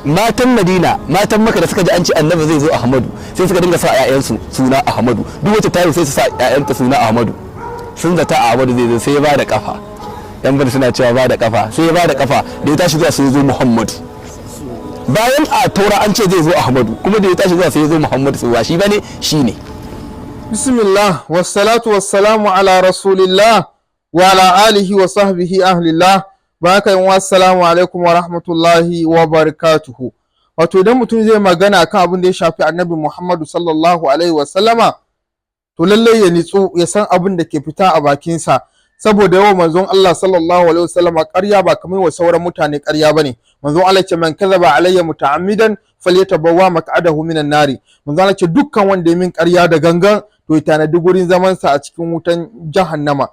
matan Madina matan Makka da suka ji an ce annabi zai zo Ahmadu sai suka dinga sa ƴaƴansu suna Ahmadu, duk wacce ta yi sai su sa ƴaƴanta suna Ahmadu, sun zata Ahmadu zai zo sai ya bada kafa, yan bani suna cewa bada kafa, sai ya bada kafa da ya tashi zuwa sai ya zo Muhammadu. Bayan a taura an ce zai zo Ahmadu, kuma da ya tashi zuwa sai ya zo Muhammadu, sai ba shi bane shine. Bismillah wassalatu wassalamu ala rasulillah wa ala alihi wa sahbihi ahlillah. Baka yin wassalamu alaikum wa rahmatullahi wa barakatuhu. Wato idan mutum zai magana kan abin da ya shafi annabi Muhammadu sallallahu alaihi wa sallama, to lallai ya nitsu ya san abin da ke fita a bakinsa, saboda yawan manzon Allah sallallahu alaihi wa sallama ƙarya ba kamar wa sauran mutane ƙarya bane. Manzon Allah ce man kadhaba alayya muta'ammidan falyatabawwa maq'adahu minan nari. Manzon Allah ce dukkan wanda ya min ƙarya da gangan to ya tanadi gurin zaman sa a cikin wutan jahannama.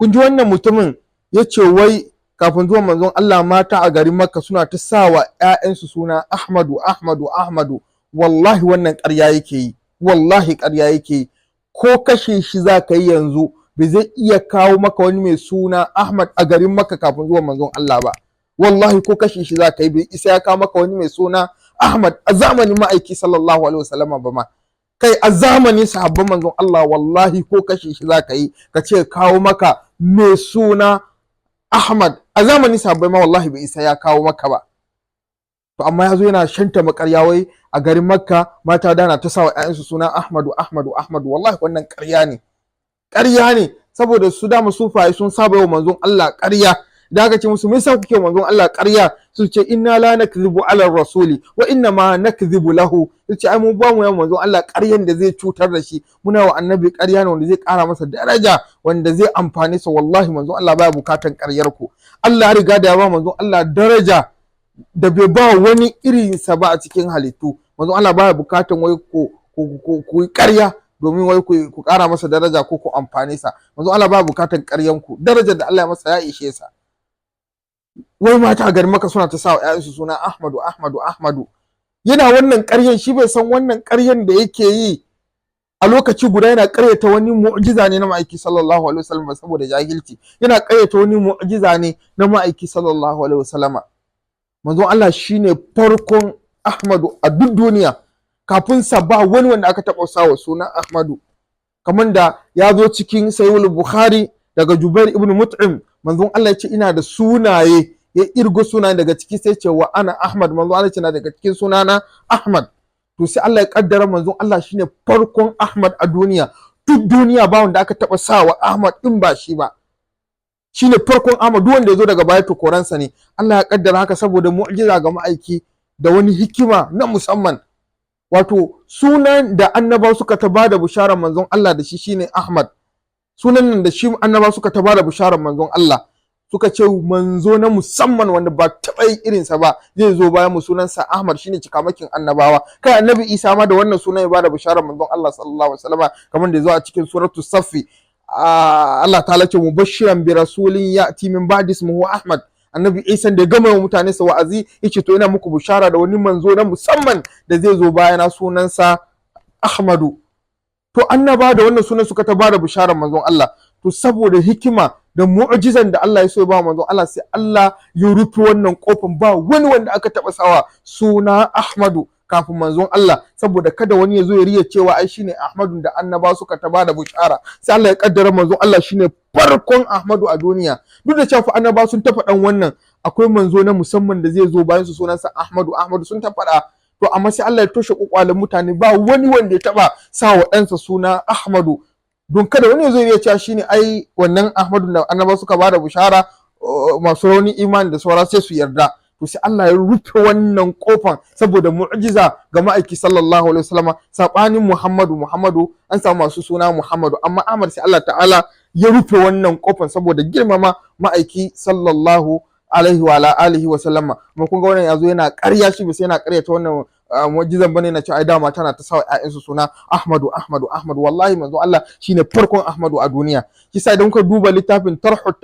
Kun ji wannan mutumin yace wai kafin zuwan manzon Allah mata a garin Makka suna ta sawa ƴaƴansu suna Ahmadu Ahmadu Ahmadu. Wallahi wannan ƙarya yake yi, wallahi ƙarya yake yi. Ko kashe shi za ka yi yanzu bai zai iya kawo maka wani mai suna Ahmad a garin Makka kafin zuwan manzon Allah ba. Wallahi ko kashe shi za ka yi bai isa ya kawo maka wani mai suna Ahmad a zamanin ma'aiki sallallahu alaihi wasallama ba ma. Kai a zamanin sahabban manzon Allah wallahi ko kashe shi za ka yi ka ce kawo maka mai suna Ahmad a zamanin sahabbai ma wallahi bai isa ya kawo maka ba. To amma yazo yana shanta makarya wai a garin Makka mata dana ta sawa ƴaƴansu suna Ahmadu Ahmadu Ahmadu. Wallahi wannan ƙarya ne, ƙarya ne, saboda su dama sufaye sun saba yau manzon Allah ƙarya. Da aka ce musu me yasa kuke manzon Allah ƙarya, su ce inna la nakdhibu ala rasuli wa inna ma nakdhibu lahu. Su ce ai mu ba mu yau manzon Allah ƙaryan da zai cutar da shi, muna wa annabi ƙarya ne wanda zai ƙara masa daraja, wanda zai amfane sa. Wallahi manzon Allah baya bukatan ƙaryar ku. Allah ya riga da ya ba manzon Allah daraja da bai ba wani irinsa ba a cikin halittu. Manzon Allah baya bukatan wai ku ƙarya domin wai ku ƙara masa daraja ko ku amfane sa. Manzon Allah baya bukatan ƙaryan ku, darajar da Allah ya masa ya ishe sa. Wai mata a garin Makka suna ta sa wa ƴaƴansu suna Ahmadu Ahmadu Ahmadu. Yana wannan ƙaryan, shi bai san wannan ƙaryan da yake yi a lokaci guda yana ƙaryata wani mu'jiza ne na ma'aiki sallallahu alaihi wasallam saboda jahilci. Yana ƙaryata wani mu'jiza ne na ma'aiki sallallahu alaihi wasallama. Manzon Allah shine farkon Ahmadu a duk duniya. Kafin sa ba wani wanda aka taɓa sawa suna Ahmadu. Kamar da ya zo cikin Sahihul Bukhari daga Jubair ibn Mut'im, manzon Allah ya ce ina da sunaye, ya irgo sunaye daga ciki sai ce wa ana Ahmad. Manzon Allah ya ce na daga cikin sunana Ahmad. To sai Allah ya kaddara manzon Allah shine farkon Ahmad a duniya. Duk duniya ba wanda aka taɓa sawa Ahmad din ba shi ba. Shine farkon Ahmad, duk wanda ya zo daga baya to koransa ne. Allah ya kaddara haka saboda mu'jiza ga ma'aiki da wani hikima na musamman. Wato sunan da annaba suka ta bada bisharar manzon Allah da shi shine Ahmad. Sunan nan da shi annaba suka ta bada bisharar manzon Allah, suka ce manzo na musamman wanda ba taɓa yin irinsa ba zai zo bayan mu, sunansa Ahmad, shine cikamakin annabawa. Kai annabi Isa ma da wannan sunan ya bada bisharar manzon Allah sallallahu alaihi wasallam, kamar da ya zo a cikin suratu Saffi. Allah ta'ala ce mubashiran bi rasulin ya'ti min ba'di ismihi Ahmad. Annabi Isa da ya gama wa mutane sa wa'azi yace to ina muku bishara da wani manzo na musamman da zai zo bayana, sunansa Ahmadu. To annaba da wannan sunan suka ta bada bisharar manzon Allah. To saboda hikima da mu'jizan da Allah ya so ya ba manzon Allah, sai Allah ya rufe wannan kofin, ba wani wanda aka taba sawa suna Ahmadu kafin manzon Allah, saboda kada wani ya zo ya riya cewa ai shine Ahmadu da annaba suka ta bada bishara. Sai Allah ya kaddara manzon Allah shine farkon Ahmadu a duniya. Duk da cewa annaba sun ta faɗan wannan, akwai manzo na musamman da zai zo bayan su sunansa Ahmadu Ahmadu sun ta faɗa. To amma sai Allah ya toshe kokwalin mutane, ba wani wanda ya taba sa wa ɗansa suna Ahmadu, don kada wani ya zo ya ce shine ai wannan Ahmadu da annaba suka bada bishara, masu rauni imani da saura sai su yarda. To sai Allah ya rufe wannan kofan saboda mu'jiza ga ma'aiki sallallahu alaihi wasallam. Sabanin Muhammadu an samu masu suna Muhammadu, amma Ahmad sai Allah ta'ala ya rufe wannan kofan saboda girmama ma'aiki sallallahu alaihi wa alihi wa sallama. Amma kun ga wannan yazo yana ƙarya, shi bai sai yana ƙarya ta wannan mu'jizan bane na cewa ai dama tana ta sawa ƴaƴansu suna Ahmadu Ahmadu Ahmadu. Wallahi manzo Allah shine farkon Ahmadu a duniya. Kisa idan kuka duba littafin Tarhut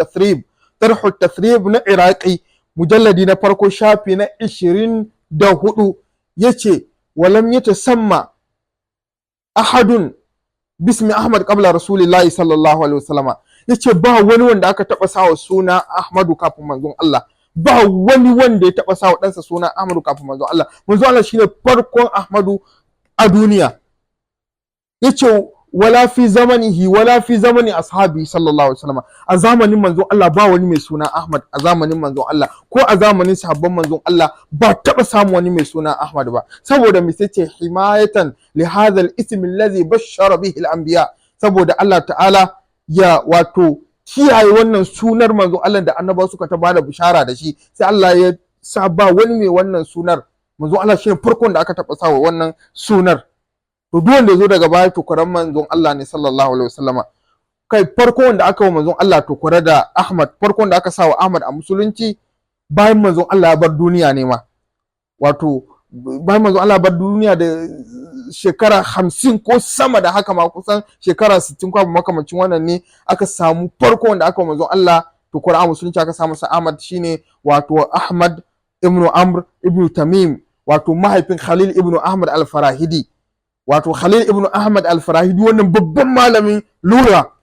Tathrib na Iraqi, mujalladi na farko shafi na 24, yace walam yatasamma ahadun bismi Ahmad qabla rasulillahi sallallahu alaihi wasallama. Yace ba wani wanda aka taba sawa suna Ahmadu kafin manzon Allah, ba wani wanda ya taba sa wa ɗansa suna Ahmadu kafin manzon Allah. Manzon Allah shine farkon Ahmadu a duniya. Yace wala fi zamani ashabi sallallahu alaihi wasallam, a zamanin manzon Allah ba wani mai suna Ahmad, a zamanin manzon Allah ko a zamanin sahabban manzon Allah ba taba samu wani mai suna Ahmad ba. Saboda me sai ce himayatan li hadha al-ism alladhi bashara bihi al-anbiya, saboda Allah ta'ala ya wato kiyaye wannan sunar manzon Allah da annabawa suka ta bada bishara da shi, sai Allah ya sa ba wani mai wannan sunar. Manzon Allah shine farkon da aka taba sawa wannan sunar. To duk wanda ya zo daga baya to kuran manzon Allah ne sallallahu alaihi wasallama. Kai farko wanda aka wa manzon Allah to kura da Ahmad, farko wanda aka sawa Ahmad a musulunci bayan manzon Allah ya bar duniya ne ma. Wato bayan manzon Allah ya bar duniya da shekara 50 ko sama da haka ma, kusan shekara 60 ko makamancin wannan ne aka samu farko wanda aka wa manzon Allah to kura a musulunci aka samu sa Ahmad, shine wato Ahmad ibn Amr ibn Tamim, wato mahaifin Khalil ibn Ahmad al-Farahidi. Wato Khalil ibn Ahmad al-Farahidi wannan babban malamin lura,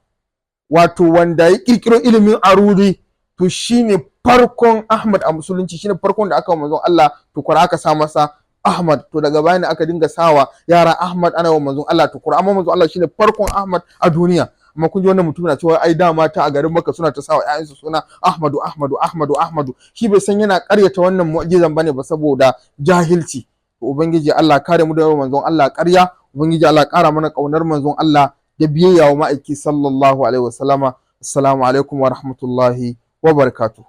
wato wanda ya kirkiro ilimin arudi, to shine farkon Ahmad a musulunci, shine farkon da aka wa manzon Allah to kura aka sa masa Ahmad. To daga baya ne aka dinga sawa yara Ahmad ana wa manzon Allah to kura, amma manzon Allah shine farkon Ahmad a duniya. Amma kun ji wannan mutum na cewa ai dama ta a garin Makka suna ta sawa ƴaƴansu suna Ahmadu. Shi bai san yana ƙaryata wannan mu'jizan bane ba saboda jahilci. Ubangiji Allah kare mu da yawan manzon Allah ƙarya, Ubangiji Allah ƙara mana ƙaunar manzon Allah da biyayya wa ma'aiki sallallahu alaihi wasallama. Assalamu alaikum wa rahmatullahi wa barakatuhu.